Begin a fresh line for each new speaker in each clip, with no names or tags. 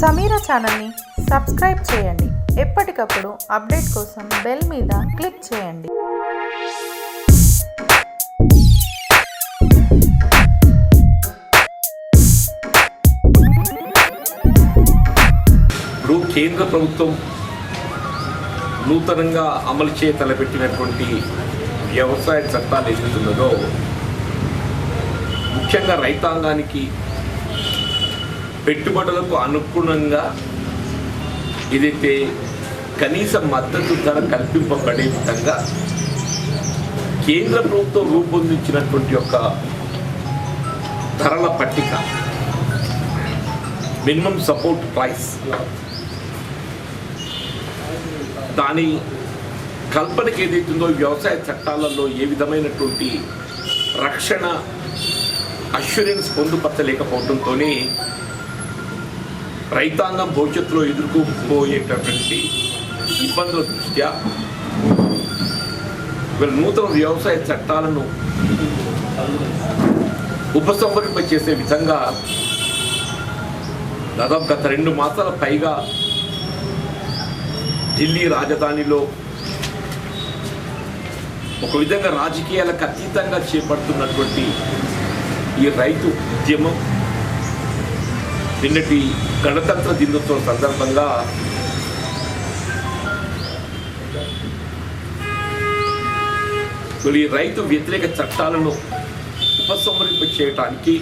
సమీరా ఛానల్ని సబ్స్క్రైబ్ చేయండి. ఎప్పటికప్పుడు అప్డేట్ కోసం బెల్ మీద క్లిక్ చేయండి.
ఇప్పుడు కేంద్ర ప్రభుత్వం నూతనంగా అమలు చేయ తలపెట్టినటువంటి వ్యవసాయ చట్టాలు ఏదైతున్నదో ముఖ్యంగా రైతాంగానికి పెట్టుబడులకు అనుగుణంగా ఏదైతే కనీస మద్దతు ధర కల్పింపబడే విధంగా కేంద్ర ప్రభుత్వం రూపొందించినటువంటి యొక్క ధరల పట్టిక మినిమం సపోర్ట్ ప్రైస్ దాని కల్పనకి ఏదైతుందో వ్యవసాయ చట్టాలలో ఏ విధమైనటువంటి రక్షణ అష్యూరెన్స్ పొందుపరచలేకపోవడంతో రైతాంగం భవిష్యత్తులో ఎదుర్కోబోయేటటువంటి ఇబ్బందుల దృష్ట్యా నూతన వ్యవసాయ చట్టాలను ఉపసంహరింపచేసే విధంగా దాదాపు గత 2 మాసాల పైగా ఢిల్లీ రాజధానిలో ఒక విధంగా రాజకీయాలకు అతీతంగా చేపడుతున్నటువంటి ఈ రైతు ఉద్యమం నిన్నటి గణతంత్ర దినోత్సవం సందర్భంగా ఈ రైతు వ్యతిరేక చట్టాలను ఉపసంహరింప చేయడానికి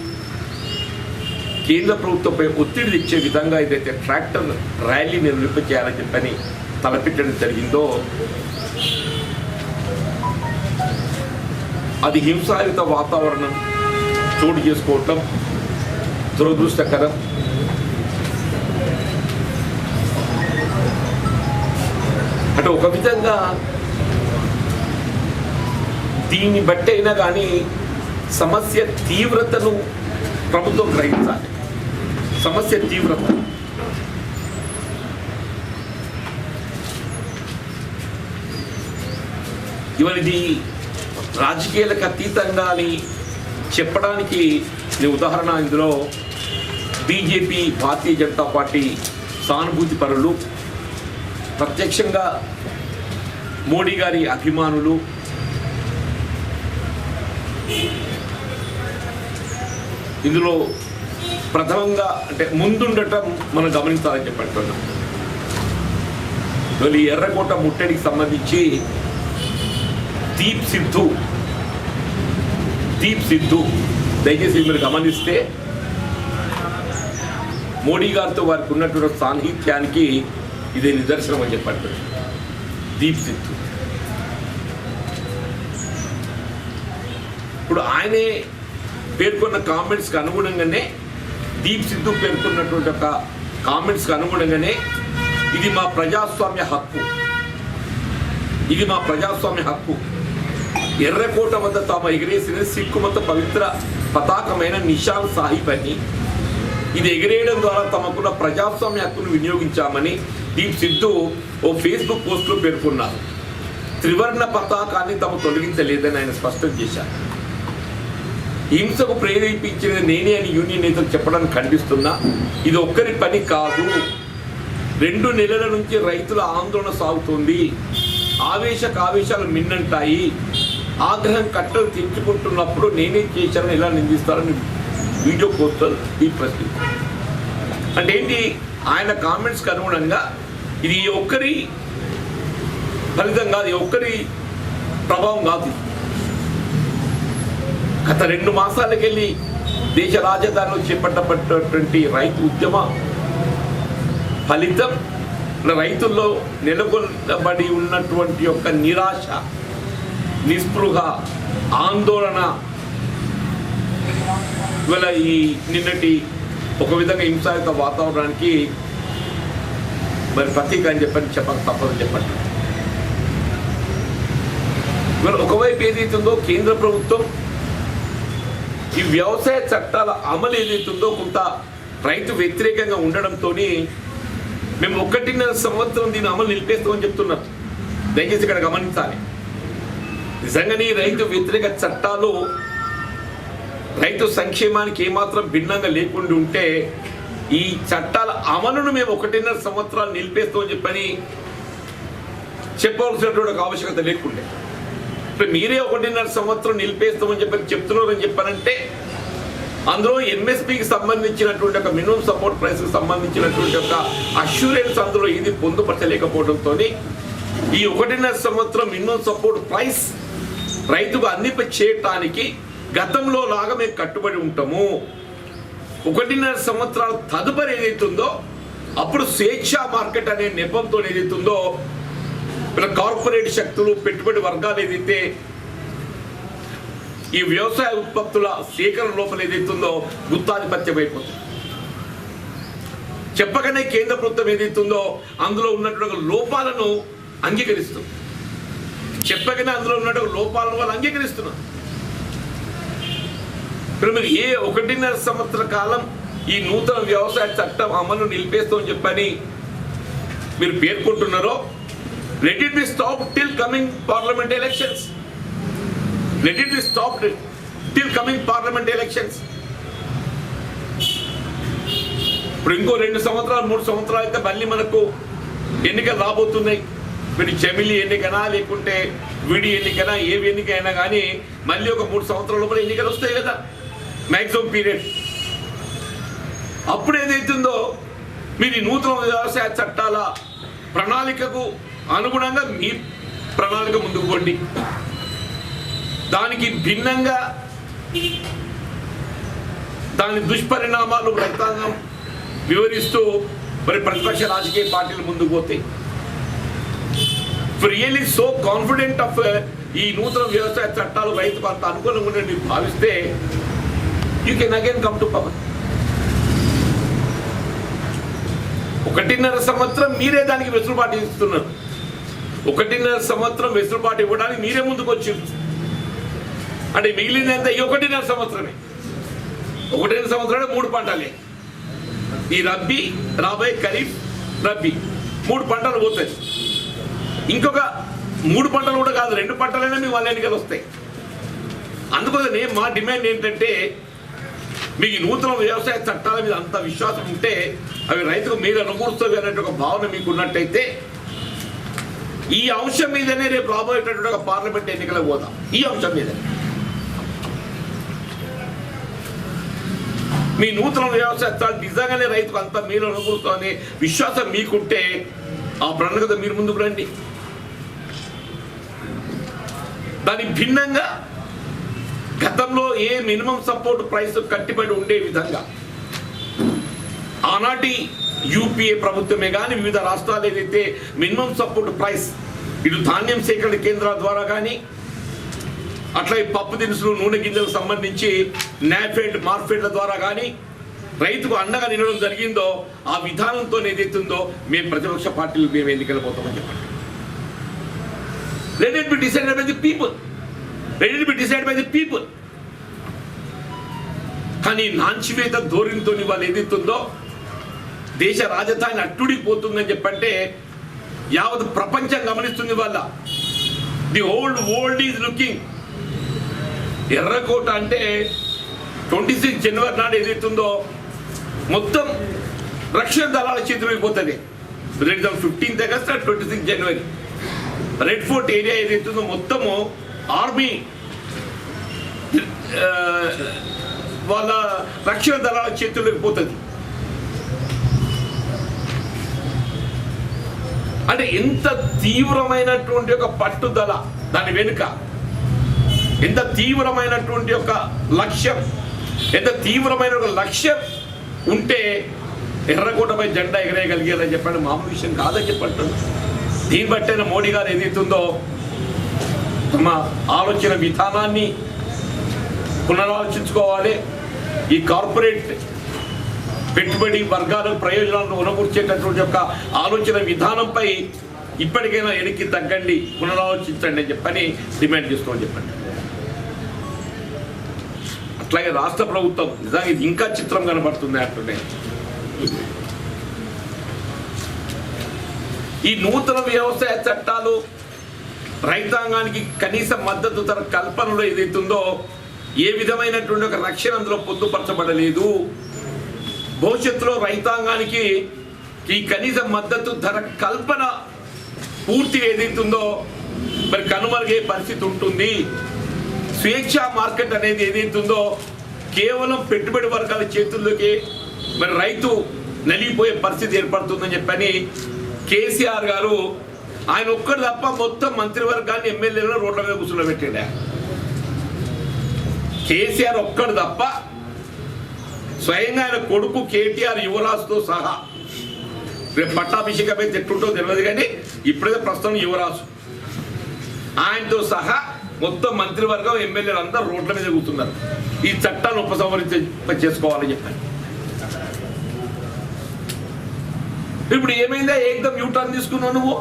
కేంద్ర ప్రభుత్వంపై ఒత్తిడి తెచ్చే విధంగా ఏదైతే ట్రాక్టర్ ర్యాలీ నిర్వహింపచేయాలని చెప్పని తలపెట్టడం జరిగిందో అది హింసాయుత వాతావరణం చోటు చేసుకోవటం దురదృష్టకరం. అంటే ఒక విధంగా దీన్ని బట్టి అయినా కానీ సమస్య తీవ్రతను ప్రభుత్వం గ్రహించాలి. సమస్య తీవ్రత ఇవాళ ఇది రాజకీయాలకు అతీతంగా అని చెప్పడానికి ఉదాహరణ ఇందులో బీజేపీ భారతీయ జనతా పార్టీ సానుభూతి పరులు, ప్రత్యక్షంగా మోడీ గారి అభిమానులు ఇందులో ప్రథమంగా అంటే ముందుండటం మనం గమనించాలని చెప్పంటున్నాం. ఈ ఎర్రకోట ముట్టడికి సంబంధించి దీప్ సిద్ధు దయచేసి మీరు గమనిస్తే మోడీ గారితో వారికి ఉన్నటువంటి సాన్నిహిత్యానికి ఇదే నిదర్శనం అని చెప్పండి. దీప్ సిద్ధు ఇప్పుడు ఆయనే పేర్కొన్న కామెంట్స్కి అనుగుణంగానే దీప్ సిద్ధు పేర్కొన్నటువంటి ఒక కామెంట్స్కి అనుగుణంగానే ఇది మా ప్రజాస్వామ్య హక్కు, ఎర్రకోట వద్ద తాము ఎగిరేసిన సిక్కు మత పవిత్ర పతాకమైన నిషాన్ సాహిబ్ అని, ఇది ఎగిరేయడం ద్వారా తమకున్న ప్రజాస్వామ్య హక్కును వినియోగించామని దీప్ సిద్ధు ఓ ఫేస్బుక్ పోస్టులో పేర్కొన్నారు. త్రివర్ణ పతాకాన్ని తాము తొలగించలేదని ఆయన స్పష్టం చేశారు. హింసకు ప్రేరేపించినది నేనే అని యూనియన్ నేతలు చెప్పడానికి ఖండిస్తున్నా. ఇది ఒక్కరి పని కాదు. 2 నెలల నుంచి రైతుల ఆందోళన సాగుతుంది. ఆవేశాలు మిన్నంటాయి. ఆగ్రహం కట్టలు తెంచుకుంటున్నప్పుడు నేనే చేశానని ఎలా నిందిస్తారని వీడియో పోస్టర్ ఈ ప్రశ్న అంటే ఏంటి? ఆయన కామెంట్స్కి అనుగుణంగా ఇది ఒక్కరి ఫలితం కాదు, ఒక్కరి ప్రభావం కాదు. గత 2 మాసాలకెళ్ళి దేశ రాజధానిలో చేపట్టబడినటువంటి రైతు ఉద్యమ ఫలితం రైతుల్లో నెలకొల్పబడి ఉన్నటువంటి యొక్క నిరాశ, నిస్పృహ, ఆందోళన ఇవాళ ఈ నిన్నటి ఒక విధంగా హింసాయుత వాతావరణానికి మరి ప్రతీక అని చెప్పక తప్పదని చెప్పండి. ఇవాళ ఒకవైపు ఏదైతుందో కేంద్ర ప్రభుత్వం ఈ వ్యవసాయ చట్టాల అమలు ఏదైతుందో కొంత రైతు వ్యతిరేకంగా ఉండడంతో మేము 1.5 సంవత్సరం దీని అమలు నిలిపేస్తామని చెప్తున్నారు. దయచేసి ఇక్కడ గమనించాలి. నిజంగానే రైతు వ్యతిరేక చట్టాలు రైతు సంక్షేమానికి ఏమాత్రం భిన్నంగా లేకుండా ఉంటే ఈ చట్టాల అమలును మేము 1.5 సంవత్సరాలు నిలిపేస్తామని చెప్పని చెప్పవలసినటువంటి ఒక ఆవశ్యకత లేకుండే. ఇప్పుడు మీరే 1.5 సంవత్సరం నిలిపేస్తామని చెప్పని చెప్తున్నారని చెప్పారంటే అందులో ఎంఎస్పికి సంబంధించినటువంటి ఒక మినిమం సపోర్ట్ ప్రైస్కి సంబంధించినటువంటి ఒక అష్యూరెన్స్ అందులో ఇది పొందుపరచలేకపోవడంతో ఈ 1.5 సంవత్సరం మినిమం సపోర్ట్ ప్రైస్ రైతుకు అందింప చేయటానికి గతంలో లాగా మేము కట్టుబడి ఉంటాము. 1.5 సంవత్సరాల తదుపరి ఏదైతుందో అప్పుడు స్వేచ్ఛా మార్కెట్ అనే నెపంతో ఏదైతుందో ఇలా కార్పొరేట్ శక్తులు పెట్టుబడి వర్గాలు ఏదైతే ఈ వ్యవసాయ ఉత్పత్తుల సేకరణ లోపల ఏదైతుందో గుత్తాధిపత్యం అయిపోతుంది. చెప్పగానే కేంద్ర ప్రభుత్వం ఏదైతుందో అందులో ఉన్నటువంటి లోపాలను అంగీకరిస్తుంది. చెప్పగానే అందులో ఉన్నటువంటి లోపాలను వాళ్ళు అంగీకరిస్తున్నారు. ఇప్పుడు మీరు ఏ 1.5 సంవత్సర కాలం ఈ నూతన వ్యవసాయ చట్టం అమలు నిలిపేస్తామని చెప్పని మీరు పేర్కొంటున్నారో let it be stopped till coming parliament elections. Let it be stopped till coming parliament elections. ఇప్పుడు ఇంకో 2 సంవత్సరాలు 3 సంవత్సరాలు అయితే మళ్ళీ మనకు ఎన్నికలు రాబోతున్నాయి. మీరు చెమిలి ఎన్నికనా లేకుంటే విడి ఎన్నికనా ఏవి ఎన్నికైనా కానీ మళ్ళీ ఒక 3 సంవత్సరాల లోపల ఎన్నికలు వస్తాయి కదా మ్యాక్సిమం పీరియడ్. అప్పుడు ఏదైతుందో మీరు ఈ నూతన వ్యవసాయ చట్టాల ప్రణాళికకు అనుగుణంగా మీ ప్రణాళిక ముందుకు పోండి. దానికి భిన్నంగా దాని దుష్పరిణామాలు రైతాంగం వివరిస్తూ మరి ప్రతిపక్ష రాజకీయ పార్టీలు ముందుకు పోతాయి. రియల్లీ సో కాన్ఫిడెంట్ ఆఫ్ ఈ నూతన వ్యవసాయ చట్టాలు రైతుకు అంత అనుకూలంగా ఉండే మీరు భావిస్తే you can again come to power. 1.5 సంవత్సరం మీరే దానికి వెసులుబాటు ఇస్తున్నారు. 1.5 సంవత్సరం వెసులుబాటు ఇవ్వడానికి మీరే ముందుకు వచ్చింది. అంటే మిగిలినంత ఈ 1.5 సంవత్సరమే. 1.5 సంవత్సరాలు 3 పంటలే. ఈ రబ్బీ రాబోయే ఖరీఫ్ రబ్బీ 3 పంటలు పోతాయి. ఇంకొక 3 పంటలు కూడా కాదు 2 పంటలైనా మీ వాళ్ళ ఎన్నికలు వస్తాయి. అందుకోసమే మా డిమాండ్ ఏంటంటే మీకు ఈ నూతన వ్యవసాయ చట్టాల మీద అంత విశ్వాసం ఉంటే అవి రైతుకు మీరు అనుకూలుస్తుంది అనే ఒక భావన మీకు ఉన్నట్టయితే ఈ అంశం మీదనే రేపు రాబోయేటటువంటి ఒక పార్లమెంట్ ఎన్నికలకు పోదాం. ఈ అంశం మీద మీ నూతన వ్యవసాయ చట్టాలు నిజంగానే రైతుకు అంత మీరు అనుకూలుతుందనే విశ్వాసం మీకుంటే ఆ ప్రణాళికతో మీరు ముందుకు రండి. దానికి భిన్నంగా గతంలో ఏ మినిమం సపోర్ట్ ప్రైస్ కట్టిబడి ఉండే విధంగా ఆనాటి యూపీఏ ప్రభుత్వమే కానీ వివిధ రాష్ట్రాలు ఏదైతే మినిమం సపోర్ట్ ప్రైస్ ఇటు ధాన్యం సేకరణ కేంద్రాల ద్వారా కానీ అట్లా పప్పు దినుసులు నూనె గింజలకు సంబంధించి నాఫెడ్ మార్ఫెడ్ల ద్వారా కానీ రైతుకు అండగా నిలవడం జరిగిందో ఆ విధానంతో ఏదైతుందో మేము ప్రతిపక్ష పార్టీలు మేము ఎన్నికలు పోతామని చెప్పండి. Let it be decided by the people. Let it be decided by the people. కానీ నాంచివేత ధోరణితో వాళ్ళు ఏదైతుందో దేశ రాజధాని అట్టుడికి పోతుందని చెప్పంటే యావత్ ప్రపంచం గమనిస్తుంది. వాళ్ళ the whole world is looking. ఎర్రకోట అంటే 26 జనవరి నాడు ఏదైతుందో మొత్తం రక్షణ దళాల చేతిలోకి పోతుంది. 15th ఆగస్ట్ 26 జనవరి రెడ్ ఫోర్ట్ ఏరియా ఏదైతుందో మొత్తము ఆర్మీ వాళ్ళ రక్షణ దళాల చేతుల్లోకి పోతుంది. అంటే ఎంత తీవ్రమైనటువంటి ఒక పట్టుదల దాని వెనుక, ఎంత తీవ్రమైనటువంటి ఒక లక్ష్యం, ఎంత తీవ్రమైన ఒక లక్ష్యం ఉంటే ఎర్రకోటపై జెండా ఎగరేయగలిగారని చెప్పండి మామూలు విషయం కాదని చెప్పండి. దీన్ని బట్టైన మోడీ గారు ఏదైతుందో తమ ఆలోచన విధానాన్ని పునరాలోచించుకోవాలి. ఈ కార్పొరేట్ పెట్టుబడి వర్గాల ప్రయోజనాలను ఉనగూర్చేటటువంటి యొక్క ఆలోచన విధానంపై ఇప్పటికైనా వెనక్కి తగ్గండి, పునరాలోచించండి అని చెప్పని డిమాండ్ చేస్తామని చెప్పండి. అట్లాగే రాష్ట్ర ప్రభుత్వం నిజంగా ఇది ఇంకా చిత్రం కనబడుతుంది అంటుండే. ఈ నూతన వ్యవసాయ చట్టాలు రైతాంగానికి కనీస మద్దతు ధర కల్పనలో ఏదైతుందో ఏ విధమైనటువంటి ఒక రక్షణ అందులో పొందుపరచబడలేదు. భవిష్యత్తులో రైతాంగానికి ఈ కనీస మద్దతు ధర కల్పన పూర్తిగా ఏదైతుందో మరి కనుమరుగే పరిస్థితి ఉంటుంది. స్వేచ్ఛా మార్కెట్ అనేది ఏదైతుందో కేవలం పెట్టుబడి వర్గాల చేతుల్లోకి మరి రైతు నలిగిపోయే పరిస్థితి ఏర్పడుతుందని చెప్పని కేసీఆర్ గారు ఆయన ఒక్కడు తప్ప మొత్తం మంత్రివర్గాన్ని ఎమ్మెల్యేలను రోడ్ల మీద కూర్చోబెట్టాడు. కేసీఆర్ ఒక్కడు తప్ప స్వయంగా ఆయన కొడుకు కేటీఆర్ యువరాజుతో సహా, రేపు పట్టాభిషేకం అయితే ఎట్టుంటో తెలియదు కానీ ఇప్పుడైతే ప్రస్తుతం యువరాజు ఆయనతో సహా మొత్తం మంత్రివర్గం ఎమ్మెల్యేలు అందరూ రోడ్ల మీద కూర్చున్నారు ఈ చట్టాన్ని చేసుకోవాలని చెప్పాను. ఇప్పుడు ఏమైందా ఏకదం యూటర్న్ తీసుకున్నావు నువ్వు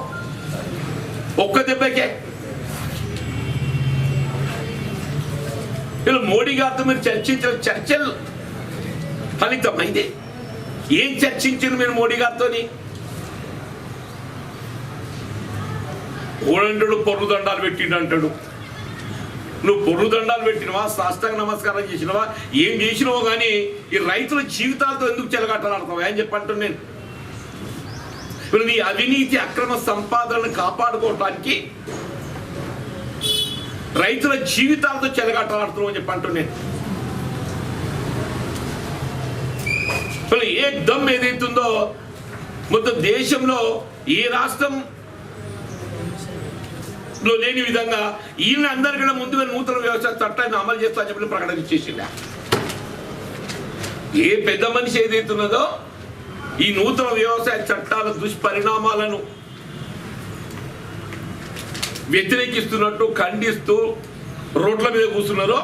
ఒక్క దెబ్బకే. ఇలా మోడీ గారితో మీరు చర్చించిన చర్చలు ఫలితం అయితే ఏం చర్చించారు మీరు మోడీ గారితోని? ఓడంటాడు పొర్రు దండాలు పెట్టిండంటాడు. నువ్వు పొర్రు దండాలు పెట్టినవా, సాష్టాంగ నమస్కారం చేసినవా, ఏం చేసినావో కానీ ఈ రైతుల జీవితాలతో ఎందుకు చెలగాటలాడతావా అని చెప్పంటాను నేను. ఇప్పుడు నీ అవినీతి అక్రమ సంపాదనను కాపాడుకోవటానికి రైతుల జీవితాలతో చెలగాటలాడుతున్నావు అని చెప్పంటాను నేను. ఏ దమ్ ఏదైతుందో మొత్తం దేశంలో ఏ రాష్ట్రంలో లేని విధంగా ఈయన అందరికన్నా ముందుగా నూతన వ్యవసాయ చట్టాన్ని అమలు చేస్తా అని చెప్పి ప్రకటన ఇచ్చేసింది. ఏ పెద్ద మనిషి ఏదైతున్నదో ఈ నూతన వ్యవసాయ చట్టాల దుష్పరిణామాలను వ్యతిరేకిస్తున్నట్టు ఖండిస్తూ రోడ్ల మీద కూర్చున్నారో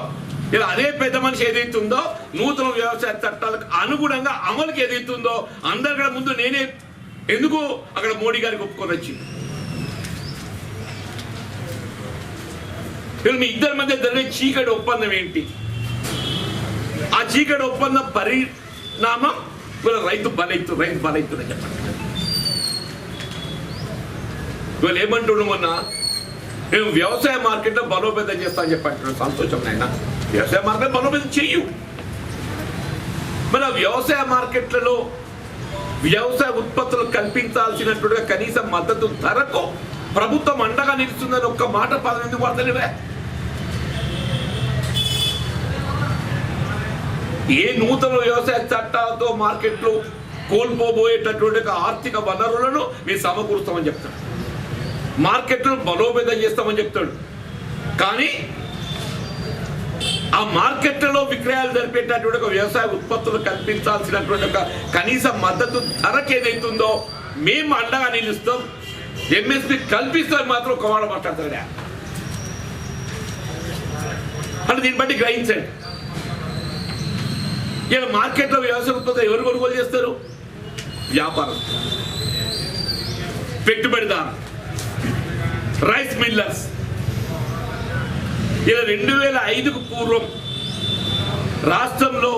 ఇలా అదే పెద్ద మనిషి ఏదైతుందో నూతన వ్యవసాయ చట్టాలకు అనుగుణంగా అమలుకి ఏదైతుందో అందరికన్నా ముందు నేనే ఎందుకు అక్కడ మోడీ గారికి ఒప్పుకొని వచ్చింది. మీ ఇద్దరి మధ్య జరిగే చీకటి ఒప్పందం ఏంటి? ఆ చీకటి ఒప్పందం పరిణామం రైతు బలైతుందని చెప్పండి. ఇవాళ ఏమంటున్నాడు మొన్న నేను వ్యవసాయ మార్కెట్లో బలోపేతం చేస్తా అని చెప్పంటున్నాను. సంతోషం నాయన, వ్యవసాయ మార్కెట్ బలోపేతం చెయ్యు. మన వ్యవసాయ మార్కెట్లలో వ్యవసాయ ఉత్పత్తులు కల్పించాల్సినట్టుగా కనీస మద్దతు ధరకు ప్రభుత్వం అండగా నిలుస్తుందని ఒక్క మాట పదం ఎందుకు పడతలేవే? ఏ నూతన వ్యవసాయ చట్టాలతో మార్కెట్లు కోల్పోబోయేటటువంటి ఆర్థిక వనరులను మీరు సమకూరుస్తామని చెప్తాడు, మార్కెట్లను బలోపేతం చేస్తామని చెప్తాడు. కానీ ఆ మార్కెట్లలో విక్రయాలు జరిపేటటువంటి ఒక వ్యవసాయ ఉత్పత్తులు కల్పించాల్సినటువంటి ఒక కనీస మద్దతు ధరకు ఏదైతుందో మేము అండగా నిలుస్తాం, ఎంఎస్పి కల్పిస్తాం మాత్రం ఒక మాట మాట్లాడతాడు. అంటే దీన్ని బట్టి గ్రహించండి, ఇలా మార్కెట్లో వ్యవసాయ ఉత్పత్తులు ఎవరు కొనుగోలు చేస్తారు? వ్యాపారం, పెట్టుబడిదారు, రైస్ మిల్లర్స్. ఇలా 2005కు పూర్వం రాష్ట్రంలో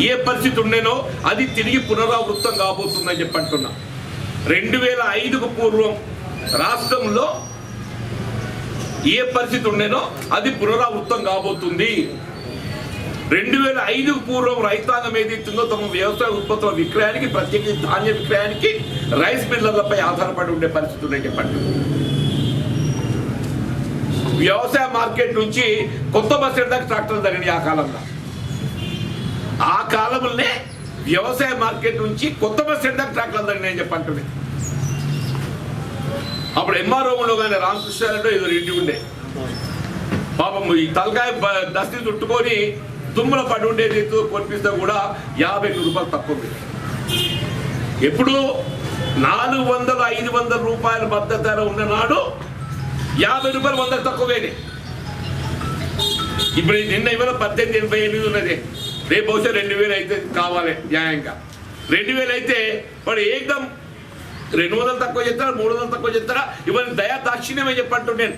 ఏ పరిస్థితి ఉండేనో అది తిరిగి పునరావృతం కాబోతుందని చెప్పి అంటున్నా. 2005కు పూర్వం రాష్ట్రంలో ఏ పరిస్థితి ఉండేనో అది పునరావృతం కాబోతుంది. 2005కు పూర్వం రైతాంగం ఏదైతుందో తమ వ్యవసాయ ఉత్పత్తుల విక్రయానికి, ప్రత్యేకించి ధాన్య విక్రయానికి రైస్ మిల్లర్లపై ఆధారపడి ఉండే పరిస్థితి ఉందని చెప్పండి. వ్యవసాయ మార్కెట్ నుంచి కొత్త బస్ స్టాండ్ దాకా ట్రాక్టర్లు తగినాయి ఆ కాలంలో. ఆ కాలంలోనే వ్యవసాయ మార్కెట్ నుంచి కొత్త బస్ స్టాండ్ దాకా ట్రాక్టర్లు తగినాయని చెప్పంటుంది. అప్పుడు ఎంఆర్ఓలో కానీ రామకృష్ణారెడ్డి ఏదో రెడ్డి ఉండే పాపం ఈ తలకాయ దస్తి చుట్టుకొని తుమ్మల పడి ఉండేది కొనిపిస్తే కూడా 50 రూపాయలు తక్కువ. ఎప్పుడు 400-500 రూపాయల మద్దతు ధర ఉన్ననాడు 50 రూపాయలు 100 తక్కువేనే. ఇప్పుడు నిన్న ఇవాళ 1888 ఉన్నది, రేపు బహుశా 2000 అయితే కావాలి న్యాయంగా. 2000 అయితే వాడు ఏకదం 200 తక్కువ చెప్తారా, 300 తక్కువ చెప్తారా? ఇవాళ దయా దాక్షిణ్యమే చెప్పంటు నేను.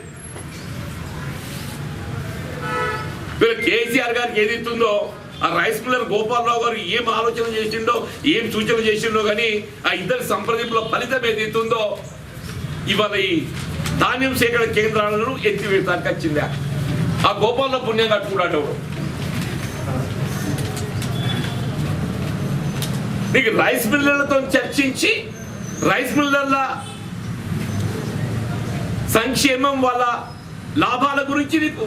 వీళ్ళు కేసీఆర్ గారికి ఏదైతుందో ఆ రైస్ మిల్లర్ గోపాలరావు గారు ఏం ఆలోచన చేసిండో, ఏం సూచన చేసిండో కానీ ఆ ఇద్దరి సంప్రదింపుల ఫలితం ఏదైతుందో ఇవాళ ఈ ధాన్యం సేకరణ కేంద్రాలను ఎత్తివేయడానికి వచ్చింది. ఆ గోపాలలో పుణ్యం కట్టుకున్నాడు. నీకు రైస్ మిల్లర్లతో చర్చించి రైస్ మిల్లర్ల సంక్షేమం వాళ్ళ లాభాల గురించి నీకు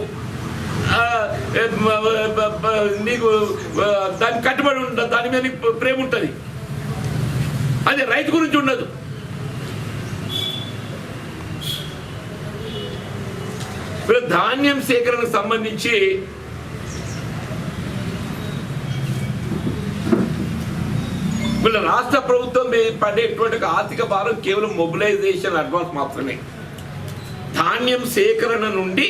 దానికి కట్టుబడి ఉంటుంది, దాని మీద నీకు ప్రేమ ఉంటుంది. అదే రైతు గురించి ఉండదు. ధాన్యం సేకరణకు సంబంధించి వీళ్ళ రాష్ట్ర ప్రభుత్వం పడేటువంటి ఆర్థిక భారం కేవలం మొబిలైజేషన్ అడ్వాన్స్ మాత్రమే. ధాన్యం సేకరణ నుండి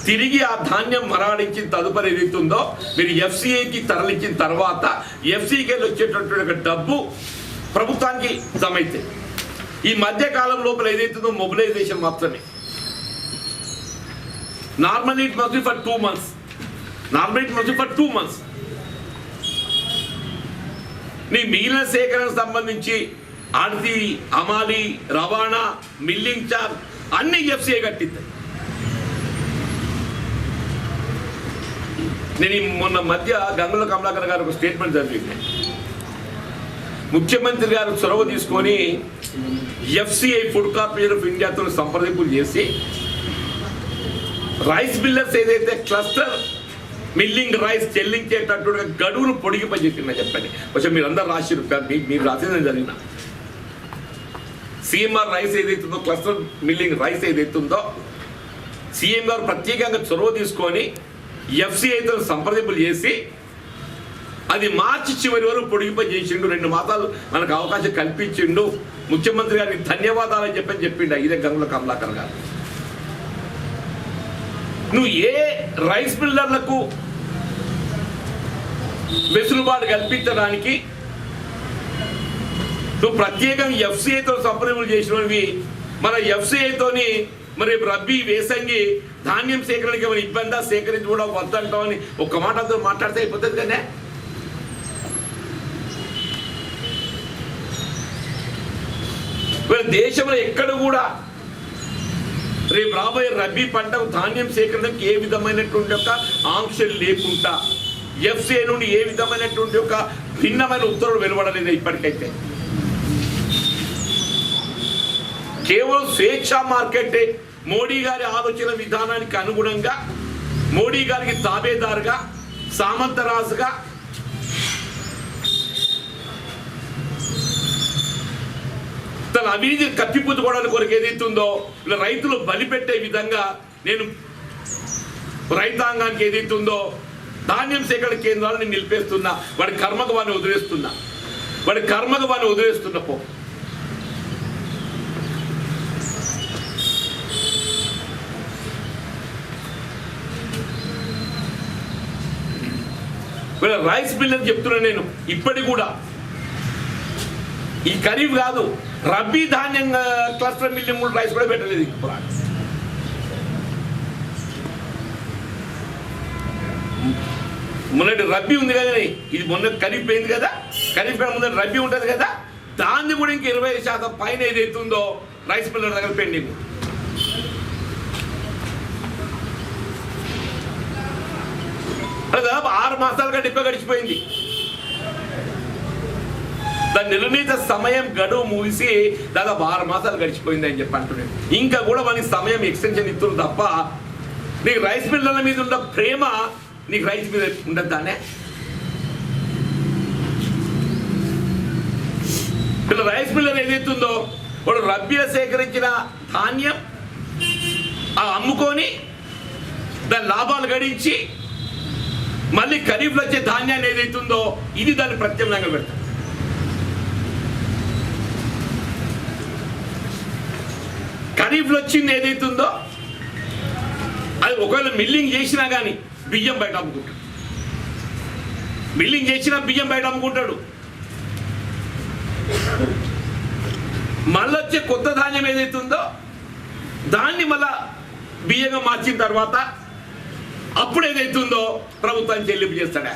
తిరిగి ఆ ధాన్యం మరాడించిన తదుపరి ఏదైతుందో మీరు ఎఫ్సిఐకి తరలించిన తర్వాత ఎఫ్సిఐకి వచ్చేటటువంటి డబ్బు ప్రభుత్వానికి జమ అవుతాయి. ఈ మధ్య కాలం లోపల ఏదైతుందో మొబిలైజేషన్ మాత్రమే. Normally it must be for 2 months. Normally it must be for 2 months. నీ మిగిలిన సేకరణకు సంబంధించి ఆర్తి, అమాలి, రవాణా, మిల్లింగ్ చార్జ్ అన్ని ఎఫ్సిఐ కట్టిద్దాయి. నేను మొన్న మధ్య గంగుల కమలాకర్ గారు ఒక స్టేట్మెంట్ చదివింది. ముఖ్యమంత్రి గారు చొరవ తీసుకొని ఎఫ్సిఐ ఫుడ్ కార్పొరేషన్ ఆఫ్ ఇండియాతో సంప్రదింపులు చేసి రైస్ మిల్లర్స్ ఏదైతే క్లస్టర్ మిల్లింగ్ రైస్ చెల్లించేటట్టు గడువును పొడిగిపోయిందని చెప్పండి. కొంచెం మీరు అందరు రాసిరు, మీరు రాసిందని జరిగిన సిఎంఆర్ రైస్ ఏదైతుందో క్లస్టర్ మిల్లింగ్ రైస్ ఏదైతుందో సీఎం గారు ప్రత్యేకంగా చొరవ తీసుకొని ఎఫ్సిఐతో సంప్రదింపులు చేసి అది మార్చి చివరి వరకు పొడిగిపోయి చేసిండు. 2 మాసాలు మనకు అవకాశం కల్పించిండు. ముఖ్యమంత్రి గారికి ధన్యవాదాలు అని చెప్పిండు. ఇదే గంగుల కమలాకర్ గారు. నువ్వు ఏ రైస్ మిల్లర్లకు వెసులుబాటు కల్పించడానికి నువ్వు ప్రత్యేకంగా ఎఫ్సిఐతో సంప్రదింపులు చేసినవి. మన ఎఫ్సిఐతోని మరి రబ్బీ వేసంగి ధాన్యం సేకరణకి ఏమైనా ఇబ్బందా, సేకరించి కూడా వద్దంటామని ఒక్క మాటతో మాట్లాడితే అయిపోతుంది కదా. దేశంలో ఎక్కడ కూడా రేపు రాబోయే రబ్బీ పంటకు ధాన్యం సేకరణకు ఏ విధమైనటువంటి ఒక ఆంక్షలు లేకుండా ఎఫ్సిఐ నుండి ఏ విధమైనటువంటి ఒక భిన్నమైన ఉత్తర్వులు వెలువడలేదు ఇప్పటికైతే. కేవలం స్వేచ్ఛా మార్కెటే మోడీ గారి ఆలోచన విధానానికి అనుగుణంగా, మోడీ గారికి తాబేదారుగా, సామంతరాజుగా తన అవినీతిని కప్పిపుచ్చుకోవడానికి కొరకు ఏదైతుందో ఇలా రైతులు బలిపెట్టే విధంగా నేను రైతాంగానికి ఏదైతుందో ధాన్యం సేకరణ కేంద్రాలను నేను నిలిపేస్తున్నా. వాడి కర్మకు వాడిని వదిలేస్తున్నా, వాడి కర్మకు వాడిని వదిలేస్తున్నా. పో రైస్ మిల్ అని చెప్తున్నా నేను. ఇప్పటికి కూడా ఈ ఖరీఫ్ కాదు, రబ్బీ ధాన్యం క్లస్టర్ మిల్లింగ్ కూడా రైస్ కూడా పెట్టలేదు. మొన్నటి రబ్బీ ఉంది కదా, ఇది మొన్న ఖరీఫ్ పోయింది కదా, ఖరీఫ్ ముందు రబ్బీ ఉంటుంది కదా, దాన్ని కూడా ఇంక 20% పైన ఏదైతుందో రైస్ మిల్లర్ దగ్గర పెండింగ్. దాదాపు 6 మాసాలుగా డిప్ప గడిచిపోయింది. దాని నిర్ణీత సమయం గడువు ముగిసి దాదాపు 6 మాసాలు గడిచిపోయింది అని చెప్పి అంటున్నాను. ఇంకా కూడా మనకి సమయం ఎక్స్టెన్షన్ ఇస్తుంది తప్ప నీకు రైస్ మిల్లర్ల మీద ఉన్న ప్రేమ నీకు రైస్ మీద ఉండదు. దానే ఇలా రైస్ మిల్లర్ ఏదైతుందో వాడు రబ్బీలో సేకరించిన ధాన్యం అమ్ముకొని దాని లాభాలు గడించి మళ్ళీ ఖరీఫ్లో వచ్చే ధాన్యాన్ని ఏదైతుందో ఇది దాన్ని ప్రత్యామ్నాయంగా పెడతారు. ఖరీఫ్లో వచ్చింది ఏదైతుందో అది ఒకవేళ మిల్లింగ్ చేసినా కానీ బియ్యం బయట అమ్ముకుంటాడు. మిల్లింగ్ చేసినా బియ్యం బయట అమ్ముకుంటాడు. మళ్ళీ వచ్చే కొత్త ధాన్యం ఏదైతుందో దాన్ని మళ్ళా బియ్యంగా మార్చిన తర్వాత అప్పుడు ఏదైతుందో ప్రభుత్వాన్ని చెల్లింపు చేస్తాడా.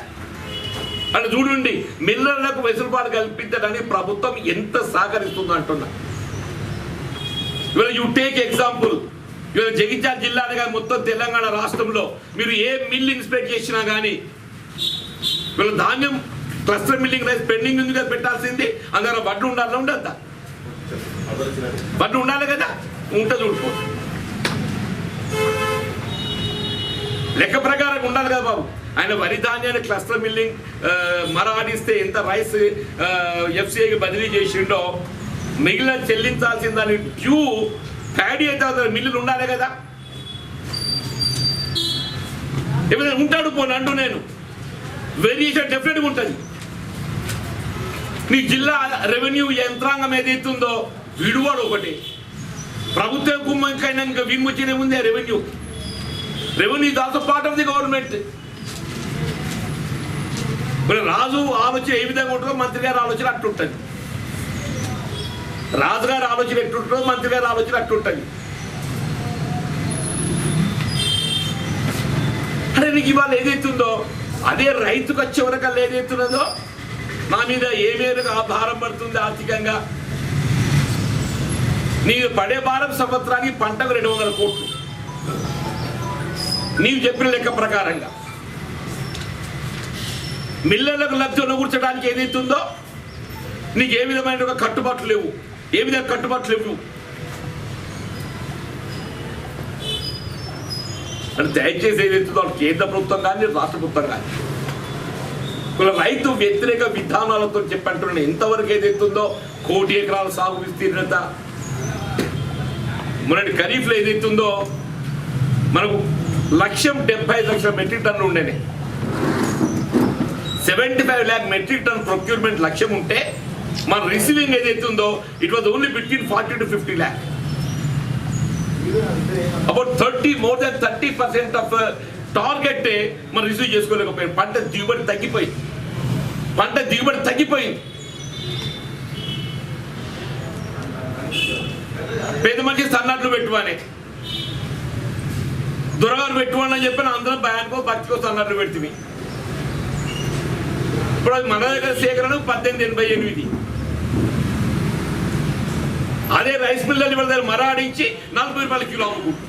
అంటే చూడండి, మిల్లర్లకు వెసులుబాటు కల్పించడానికి ప్రభుత్వం ఎంత సహకరిస్తుందో అంటున్నా. ఇవాళ యూ టేక్ ఎగ్జాంపుల్, ఇవాళ జగిత్యాల జిల్లాగా మొత్తం తెలంగాణ రాష్ట్రంలో మీరు ఏ మిల్ ఇన్స్పెక్ట్ చేసినా కానీ వీళ్ళ ధాన్యం క్లస్టర్ మిల్లింగ్ రైస్ పెండింగ్ ఉంది కదా, పెట్టాల్సింది. అందులో వడ్లు ఉండాలి, ఉండద్దా? వడ్లు ఉండాలి కదా, ఉంటుంది చూడుకో. లెక్క ప్రకారం ఉండాలి కదా బాబు. ఆయన వరి ధాన్యాన్ని క్లస్టర్ మిల్లింగ్ మరాడిస్తే ఎంత రైస్ ఎఫ్సిఐకి బదిలీ చేసిండో మిగిలిన చెల్లించాల్సిన దాని డ్యూ ప్యాడీ అయితే మిల్లులు ఉండాలి కదా. ఏమైనా ఉంటాడు పోను అంటూ నేను వేరియేషన్ డెఫినెట్గా ఉంటుంది. నీ జిల్లా రెవెన్యూ యంత్రాంగం ఏదైతుందో విడువాడు ఒకటి, ప్రభుత్వం కుమ్మకైనా ఇంకా విముచనే ఉంది. Revenue is also part of the government. మరి రాజు ఆలోచన ఏ విధంగా ఉంటుందో మంత్రి గారి ఆలోచన అట్టుంటుంది. రాజుగారి ఆలోచన ఎట్టుంటుందో మంత్రి గారి ఆలోచన అట్టుంటుంది. అరే నీకు ఇవాళ ఏదైతుందో అదే రైతుకు వచ్చే వరకు ఏదైతున్నదో నా మీద ఏ మేరకు ఆ భారం పడుతుంది ఆర్థికంగా. నీకు పడే భారం సంవత్సరానికి పంటకు 200 కోట్లు నీవు చెప్పిన లెక్క ప్రకారంగా. మిల్లర్లకు లబ్ధి కూర్చడానికి ఏదైతుందో నీకు ఏ విధమైన ఒక కట్టుబాట్లు లేవు, ఏ విధంగా కట్టుబాట్లు లేవు. అంటే దయచేసి ఏదైతుందో కేంద్ర ప్రభుత్వం కానీ రాష్ట్ర ప్రభుత్వం కానీ రైతు వ్యతిరేక విధానాలతో చెప్పంటున్నాను. ఎంతవరకు ఏదైతుందో 1 కోటి ఎకరాల సాగు విస్తీర్ణత మొన్నటి ఖరీఫ్లో ఏదైతుందో మనకు 1,75 లక్షల మెట్రిక్ టన్ను ఉండేనే. 75 lakh మెట్రిక్ టన్ ప్రొక్యూర్మెంట్ లక్ష్యం ఉంటే మన రిసీవింగ్ ఏదైతుందో it was only between 40 to 50 lakh. About more than 30% of target మనం రిసీవ్ చేసుకోలేకపోయాం. పంట దిగుబడి తగ్గిపోయింది. పేద మనిషి సన్నట్లు పెట్టువని దొరగారు పెట్టుకోండి అని చెప్పిన అందరం బ్యాంకో భక్తికో సన్నట్లు పెడుతుంది. ఇప్పుడు అది మన దగ్గర సేకరణ 1888. అదే రైస్ మిల్లర్లు వాళ్ళ దగ్గర మరాడించి 40 రూపాయల కిలో అమ్ముకుంటు.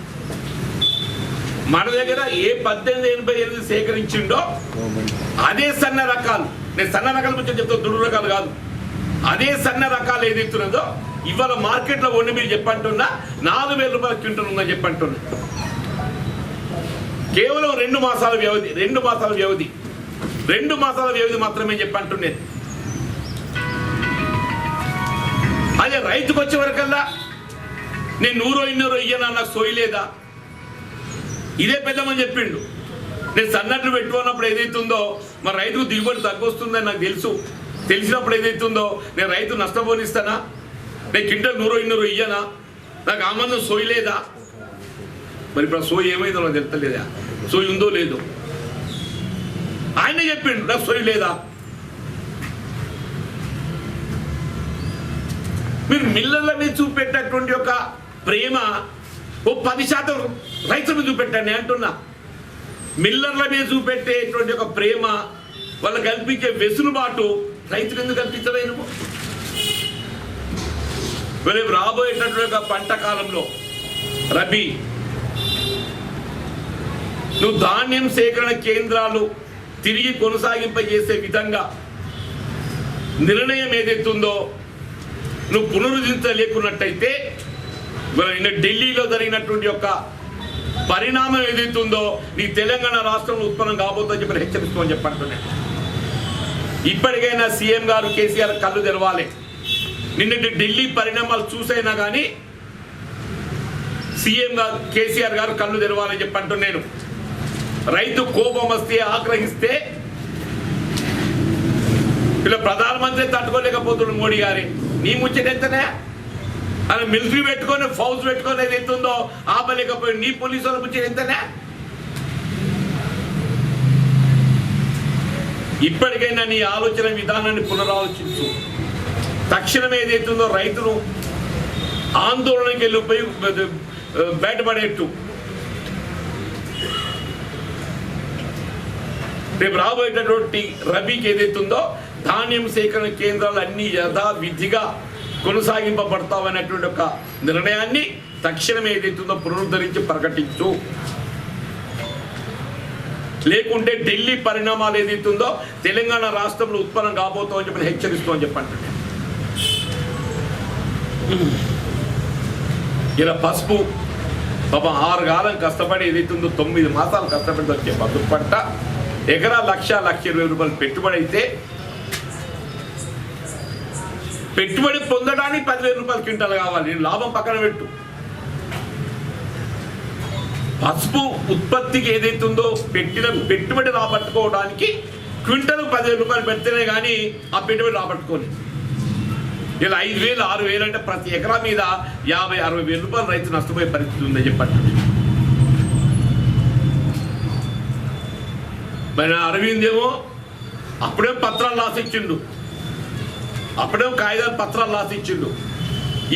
మన దగ్గర ఏ 1888 సేకరించిండో అదే సన్న రకాలు, నేను సన్న రకాల గురించి చెప్తా, దుడు రకాలు కాదు, అదే సన్న రకాలు ఏదైతున్నదో ఇవాళ మార్కెట్లో వండి మీరు చెప్పంటున్నా 4,000 రూపాయల క్వింటల్ ఉందని చెప్పంటున్నా. కేవలం 2 మాసాల వ్యవధి మాత్రమే చెప్పంటున్నాను. అదే రైతుకు వచ్చే వరకల్లా నేను 100 ఇయ్యనా, నాకు సోయలేదా? ఇదే పెద్దమని చెప్పిండు. నేను సన్నట్లు పెట్టుకున్నప్పుడు ఏదైతుందో మన రైతుకు దిగుబడి తగ్గొస్తుందని నాకు తెలిసినప్పుడు ఏదైతుందో నేను రైతు నష్టపోనిస్తానా? నేను క్వింటల్ 100 ఇయ్యనా? నాకు ఆ మందం సోయలేదా? మరి ఇప్పుడు సోయి ఏమైందో నాకు తెలుస్తలేదా? సోయి ఉందో లేదో ఆయన చెప్పిండు, నాకు సోయి లేదా? మీరు మిల్లర్ల మీద చూపెట్టేటువంటి ఒక ప్రేమ ఓ 10% రైతుల మీద చూపెట్టండి అంటున్నా. మిల్లర్ల మీద చూపెట్టేటువంటి ఒక ప్రేమ, వాళ్ళు కల్పించే వెసులుబాటు రైతులు ఎందుకు కల్పించలేదు? రేపు రాబోయేటటువంటి ఒక పంట కాలంలో రబీ నువ్వు ధాన్యం సేకరణ కేంద్రాలు తిరిగి కొనసాగింపజేసే విధంగా నిర్ణయం ఏదైతుందో నువ్వు పునరుద్ధరించలేకున్నట్టయితే ఢిల్లీలో జరిగినటువంటి యొక్క పరిణామం ఏదైతుందో నీ తెలంగాణ రాష్ట్రంలో ఉత్పన్నం కాబోతుందని చెప్పి హెచ్చరిస్తామని చెప్పంటున్నాను. ఇప్పటికైనా సీఎం గారు కేసీఆర్ కళ్ళు తెరవాలి. నిన్నటి ఢిల్లీ పరిణామాలు చూసైనా కానీ సీఎం గారు కేసీఆర్ గారు కళ్ళు తెరవాలని చెప్పంటున్నాను. రైతు కోపం వస్తే, ఆగ్రహిస్తే ఇలా ప్రధానమంత్రి తట్టుకోలేకపోతున్నాడు మోడీ గారి. నీ ముచ్చట ఎంతనే? అని మిలిటరీ పెట్టుకొని ఫౌజ్ పెట్టుకొని ఏదైతే ఉందో ఆపలేకపోయి నీ పోలీసు వాళ్ళ ముచ్చట ఎంతనే? ఇప్పటికైనా నీ ఆలోచన విధానాన్ని పునరాలోచించు. తక్షణం ఏదైతుందో రైతును ఆందోళనకి వెళ్ళిపోయి బయటపడేట్టు. రేపు రాబోయేటటువంటి రబీకి ఏదైతుందో ధాన్యం సేకరణ కేంద్రాలు అన్ని యథావిధిగా కొనసాగింపబడతామనేటువంటి ఒక నిర్ణయాన్ని తక్షణం ఏదైతుందో పునరుద్ధరించి ప్రకటించు. లేకుంటే ఢిల్లీ పరిణామాలు ఏదైతుందో తెలంగాణ రాష్ట్రంలో ఉత్పన్నం కాబోతామని చెప్పి హెచ్చరిస్తామని చెప్పండి. ఇలా పసుపు పాపం 6 కాలం కష్టపడి ఏదైతుందో 9 మాసాలు కష్టపడి వచ్చే పసుపు పంట ఎకరా 1,20,000 రూపాయలు పెట్టుబడి అయితే పెట్టుబడి పొందడానికి 10,000 రూపాయలు క్వింటాల్ కావాలి. నేను లాభం పక్కన పెట్టు. పసుపు ఉత్పత్తికి ఏదైతుందో పెట్టిన పెట్టుబడి రాబట్టుకోవడానికి క్వింటల్ 10,000 రూపాయలు పెడితేనే కానీ ఆ పెట్టుబడి రాబట్టుకోని. ఇలా 5,000 6,000 అంటే ప్రతి ఎకరా మీద 50,000-60,000 రూపాయలు రైతు నష్టపోయే పరిస్థితి ఉందని చెప్పండి. మరి అరవింద్ ఏమో అప్పుడేమో పత్రాలు రాసిచ్చిండు, అప్పుడేమో కాగితాలు పత్రాలు రాసిచ్చిండు,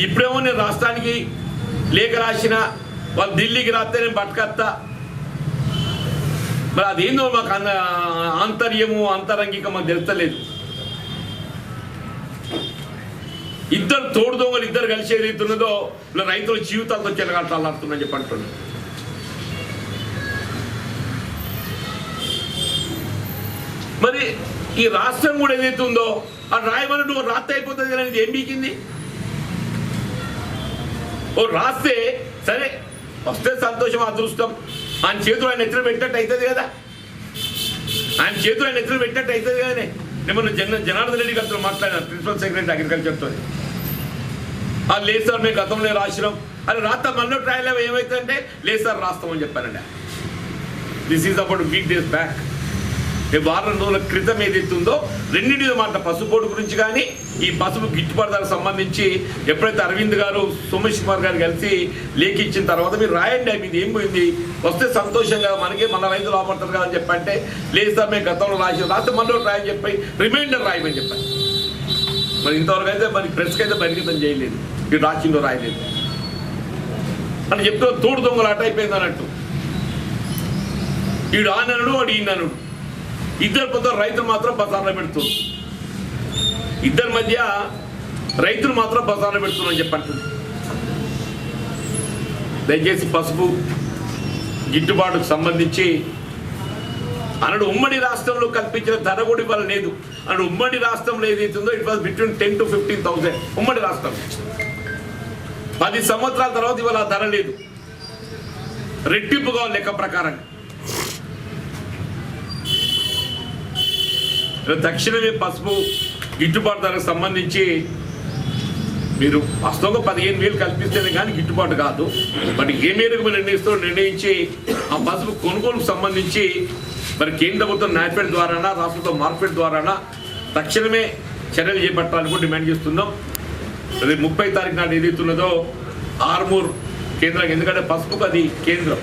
ఇప్పుడేమో నేను రాష్ట్రానికి లేఖ రాసిన వాళ్ళు ఢిల్లీకి రాస్తే నేను పట్టుకొస్తా. మరి అదేందో మాకు ఆంతర్యము అంతరంగిక మాకు తెలుస్తలేదు. ఇద్దరు తోడు దొంగలు ఇద్దరు కలిసి ఏదైతున్నదో ఇలా రైతుల జీవితాలతో చెలగాట్లాడుతుందని చెప్పి అంటున్నారు. మరి ఈ రాష్ట్రం కూడా ఏదైతే ఉందో అది రాయమని రాస్తే అయిపోతుంది అనేది ఏం బీకింది? ఓ రాస్తే సరే వస్తే సంతోషం అదృష్టం, ఆయన చేతులు ఆయన ఎత్తులు పెట్టినట్టు అవుతుంది కదా, ఆయన చేతులు ఆయన ఎత్తులు పెట్టినట్టు అవుతుంది కదనే. నేను జనార్దన్ రెడ్డి గారితో మాట్లాడినాను, ప్రిన్సిపల్ సెక్రటరీ అగ్రికల్చర్తో. లేదు సార్ మేము గతంలో రాసినాం అని రాస్తాం, మనలో ట్రయల్ ఏమైతుందంటే లేదు సార్ రాస్తామని చెప్పానండి. This is about week days back. వారం రోజుల క్రితం ఏదైతుందో రెండింటి మాట పసుపోటు గురించి కానీ ఈ పసుపు గిట్టుబాటు ధరకు సంబంధించి ఎప్పుడైతే అరవింద్ గారు సోమేష్ కుమార్ గారు కలిసి లేఖ ఇచ్చిన తర్వాత మీరు రాయండి ఇది ఏం పోయింది, వస్తే సంతోషంగా మనకి మన రైతులు ఆపడతారు కదా అని చెప్పంటే లేదు సార్ మేము గతంలో రాస్తే మనలో రాయని చెప్పి రిమైండర్ రాయమని చెప్పాను. మరి ఇంతవరకు అయితే మరి ప్రెస్కి అయితే బహిర్గతం చేయలేదు, మీరు రాసిందో రాయలేదు అని చెప్తే తోడు దొంగలు అట అయిపోయింది అన్నట్టు. వీడు ఆననుడు వాడు ఈయననుడు, ఇద్దరు పొద్దు రైతులు మాత్రం బజార్లో పెడుతున్నారు, ఇద్దరి మధ్య రైతులు మాత్రం బజార్లో పెడుతున్నారని చెప్పంటుంది. దయచేసి పసుపు గిట్టుబాటుకు సంబంధించి అన్నాడు ఉమ్మడి రాష్ట్రంలో కల్పించిన ధర కూడా ఇవాళ లేదు అన్నాడు. ఉమ్మడి రాష్ట్రంలో ఏదైతుందో ఇట్ వాజ్ బిట్వీన్ 10,000 to 15,000 ఉమ్మడి రాష్ట్రం. 10 సంవత్సరాల తర్వాత ఇవాళ ఆ ధర లేదు, రెట్టింపుగా లెక్క ప్రకారంగా. తక్షణమే పసుపు గిట్టుబాటు ధరకు సంబంధించి మీరు వాస్తవంగా 15,000 కల్పిస్తేనే కానీ గిట్టుబాటు కాదు. బట్ ఏ మేరకు నిర్ణయించి ఆ పసుపు కొనుగోలుకు సంబంధించి మరి కేంద్ర ప్రభుత్వం నాఫెడ్ ద్వారానా రాష్ట్ర ప్రభుత్వం మార్కెట్ ద్వారానా తక్షణమే చర్యలు చేపట్టాలని కూడా డిమాండ్ చేస్తున్నాం. అది 30 తారీఖు నాడు ఏదైతున్నదో ఆర్మూర్ కేంద్రం, ఎందుకంటే పసుపుకు అది కేంద్రం.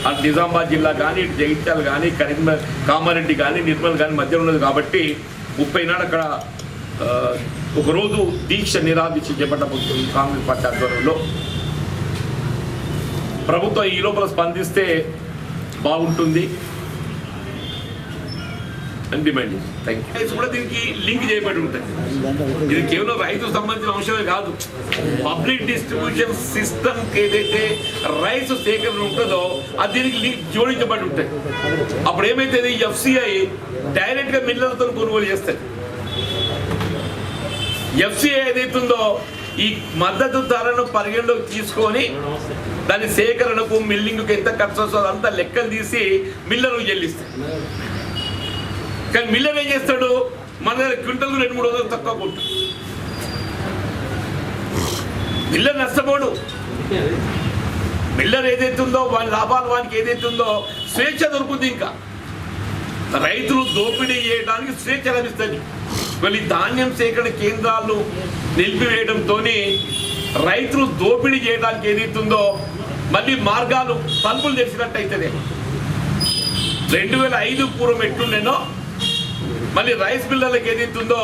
అటు నిజామాబాద్ జిల్లా కానీ ఇటు జగిత్యాల కానీ కామారెడ్డి కానీ నిర్మల్ కానీ మధ్యలో ఉన్నది కాబట్టి 30 నాడు అక్కడ ఒకరోజు దీక్ష నిరాదీక్ష చేపట్టబోతుంది కాంగ్రెస్ పార్టీ ఆధ్వర్యంలో. ప్రభుత్వం ఈ లోపల స్పందిస్తే బాగుంటుంది అని డిమాండ్ చేస్తాం. Thank you. కూడా దీనికి లింక్ చేయబడి ఉంటాయి. ఇది కేవలం రైతుకు సంబంధించిన అంశమే కాదు, పబ్లిక్ డిస్ట్రిబ్యూషన్ సిస్టమ్కి ఏదైతే రైస్ సేకరణ ఉంటుందో అది దీనికి లింక్ జోడించబడి ఉంటాయి. అప్పుడు ఏమైతుంది, ఎఫ్సిఐ డైరెక్ట్గా మిల్లర్లతో కొనుగోలు చేస్తుంది. ఎఫ్సిఐ ఏదైతుందో ఈ మద్దతు ధరను పరిగణలోకి తీసుకొని దాని సేకరణకు మిల్లింగ్కు ఎంత ఖర్చు వస్తుందో అంతా లెక్కలు తీసి మిల్లర్కు చెల్లిస్తాయి. కానీ మిల్లర్ ఏం చేస్తాడు, మన దగ్గర క్వింటల్ 200-300 తక్కువ కొంటాడు. మిల్లర్ నష్టపోడు. మిల్లర్ ఏదైతుందో వాని లాభాలు వానికి ఏదైతుందో స్వేచ్ఛ దొరుకుతుంది. ఇంకా రైతులు దోపిడీ చేయడానికి స్వేచ్ఛ లభిస్తుంది. మళ్ళీ ధాన్యం సేకరణ కేంద్రాలు నిలిపివేయడంతో రైతులు దోపిడీ చేయడానికి ఏదైతుందో మళ్ళీ మార్గాలు తలుపులు తెరిచినట్టు అవుతుంది. 2005 పూర్వం ఎట్లుండేనో మళ్ళీ రైస్ మిల్లర్లకు ఏదైతుందో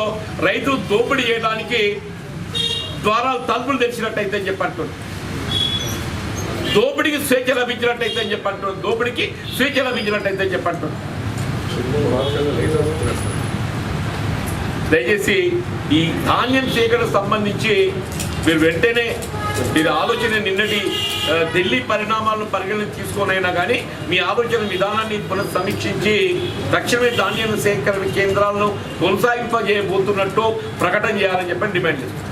రైతులు దోపిడీ చేయడానికి ద్వారాలు తలుపులు తెరిచినట్టయితే అని చెప్పంటున్నాడు. దోపిడీకి స్వేచ్ఛ లభించినట్టయితే అని చెప్పంటున్నాడు. దోపిడీకి స్వేచ్ఛ లభించినట్టయితే అని చెప్పంటున్నాడు. దయచేసి ఈ ధాన్యం సేకరణకు సంబంధించి మీరు వెంటనే మీరు ఆలోచన నిన్నటి ఢిల్లీ పరిణామాలను పరిగణన తీసుకొనైనా కానీ మీ ఆలోచన విధానాన్ని పునఃసమీక్షించి తక్షణమే ధాన్యం సేకరణ కేంద్రాలను కొనసాగింపజేయబోతున్నట్టు ప్రకటన చేయాలని చెప్పని డిమాండ్ చేస్తారు.